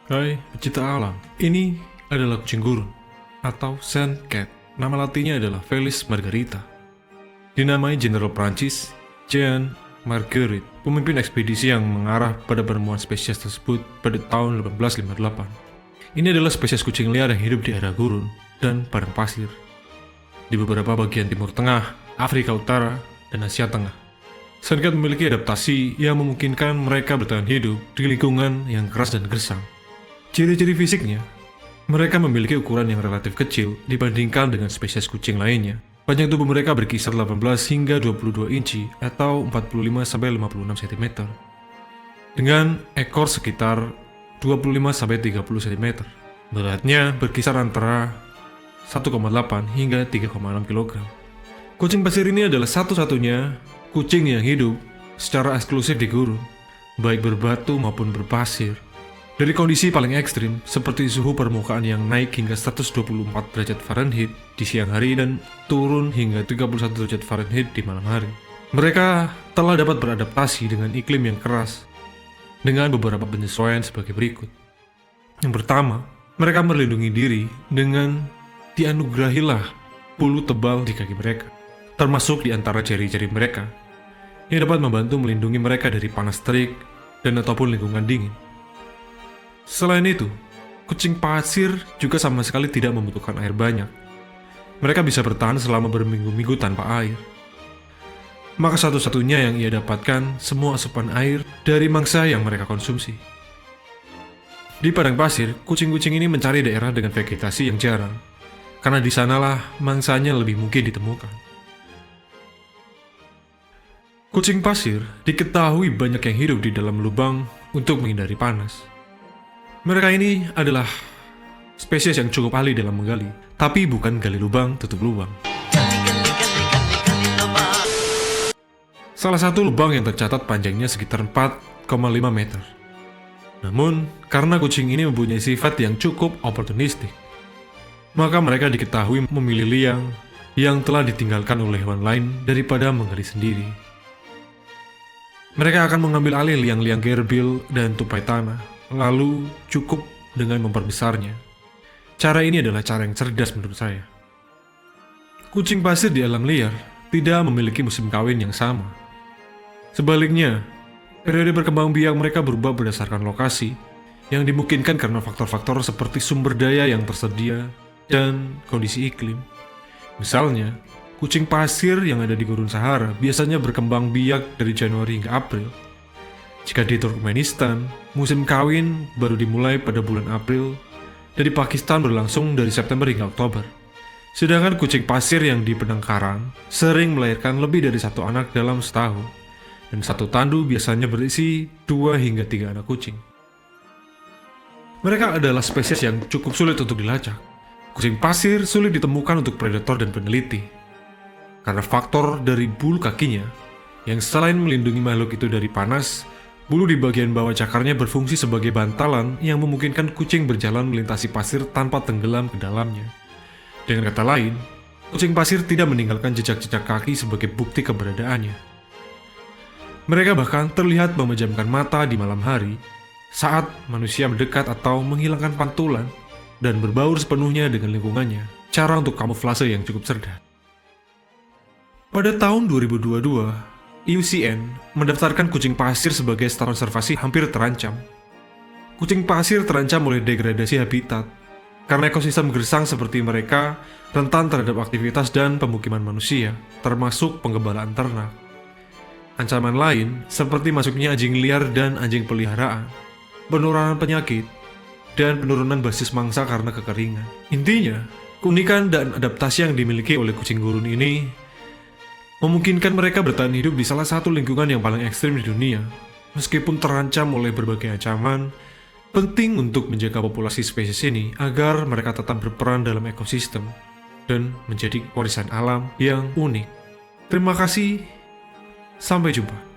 Hai pecinta alam, ini adalah kucing gurun atau sand cat. Nama latinnya adalah Felis margarita. Dinamai Jenderal Prancis Jean Marguerite, pemimpin ekspedisi yang mengarah pada penemuan spesies tersebut pada tahun 1858. Ini adalah spesies kucing liar yang hidup di area gurun dan padang pasir di beberapa bagian Timur Tengah, Afrika Utara, dan Asia Tengah. Sand cat memiliki adaptasi yang memungkinkan mereka bertahan hidup di lingkungan yang keras dan gersang. Ciri-ciri fisiknya, mereka memiliki ukuran yang relatif kecil dibandingkan dengan spesies kucing lainnya. Panjang tubuh mereka berkisar 18 hingga 22 inci atau 45-56 cm. Dengan ekor sekitar 25-30 cm. Beratnya berkisar antara 1,8 hingga 3,6 kg. Kucing pasir ini adalah satu-satunya kucing yang hidup secara eksklusif di gurun, baik berbatu maupun berpasir. Dari kondisi paling ekstrim, seperti suhu permukaan yang naik hingga 124 derajat Fahrenheit di siang hari dan turun hingga 31 derajat Fahrenheit di malam hari. Mereka telah dapat beradaptasi dengan iklim yang keras dengan beberapa penyesuaian sebagai berikut. Yang pertama, mereka melindungi diri dengan dianugerahilah bulu tebal di kaki mereka, termasuk di antara jari-jari mereka, yang dapat membantu melindungi mereka dari panas terik dan ataupun lingkungan dingin. Selain itu, kucing pasir juga sama sekali tidak membutuhkan air banyak. Mereka bisa bertahan selama berminggu-minggu tanpa air. Maka satu-satunya yang ia dapatkan semua asupan air dari mangsa yang mereka konsumsi. Di padang pasir, kucing-kucing ini mencari daerah dengan vegetasi yang jarang, karena di sanalah mangsanya lebih mungkin ditemukan. Kucing pasir diketahui banyak yang hidup di dalam lubang untuk menghindari panas. Mereka ini adalah spesies yang cukup ahli dalam menggali, tapi bukan gali lubang tutup lubang. Salah satu lubang yang tercatat panjangnya sekitar 4,5 meter. Namun, karena kucing ini mempunyai sifat yang cukup oportunistik, maka mereka diketahui memilih liang yang telah ditinggalkan oleh hewan lain daripada menggali sendiri. Mereka akan mengambil alih liang-liang gerbil dan tupai tanah, lalu cukup dengan memperbesarnya. Cara ini adalah cara yang cerdas menurut saya. Kucing pasir di alam liar tidak memiliki musim kawin yang sama. Sebaliknya, periode berkembang biak mereka berubah berdasarkan lokasi yang dimungkinkan karena faktor-faktor seperti sumber daya yang tersedia dan kondisi iklim. Misalnya, kucing pasir yang ada di Gurun Sahara biasanya berkembang biak dari Januari hingga April. Jika di Turkmenistan, musim kawin baru dimulai pada bulan April, dan di Pakistan berlangsung dari September hingga Oktober. Sedangkan kucing pasir yang di Penangkaran sering melahirkan lebih dari satu anak dalam setahun, dan satu tandu biasanya berisi 2 hingga 3 anak kucing. Mereka adalah spesies yang cukup sulit untuk dilacak. Kucing pasir sulit ditemukan untuk predator dan peneliti, karena faktor dari bulu kakinya, yang selain melindungi makhluk itu dari panas, bulu di bagian bawah cakarnya berfungsi sebagai bantalan yang memungkinkan kucing berjalan melintasi pasir tanpa tenggelam ke dalamnya. Dengan kata lain, kucing pasir tidak meninggalkan jejak-jejak kaki sebagai bukti keberadaannya. Mereka bahkan terlihat memejamkan mata di malam hari saat manusia mendekat atau menghilangkan pantulan dan berbaur sepenuhnya dengan lingkungannya. Cara untuk kamuflase yang cukup cerdas. Pada tahun 2022, IUCN mendaftarkan kucing pasir sebagai star konservasi hampir terancam. Kucing pasir terancam oleh degradasi habitat, karena ekosistem gersang seperti mereka rentan terhadap aktivitas dan pemukiman manusia, termasuk penggembalaan ternak. Ancaman lain seperti masuknya anjing liar dan anjing peliharaan, penularan penyakit, dan penurunan basis mangsa karena kekeringan. Intinya, keunikan dan adaptasi yang dimiliki oleh kucing gurun ini memungkinkan mereka bertahan hidup di salah satu lingkungan yang paling ekstrim di dunia. Meskipun terancam oleh berbagai ancaman, penting untuk menjaga populasi spesies ini agar mereka tetap berperan dalam ekosistem dan menjadi warisan alam yang unik. Terima kasih, sampai jumpa.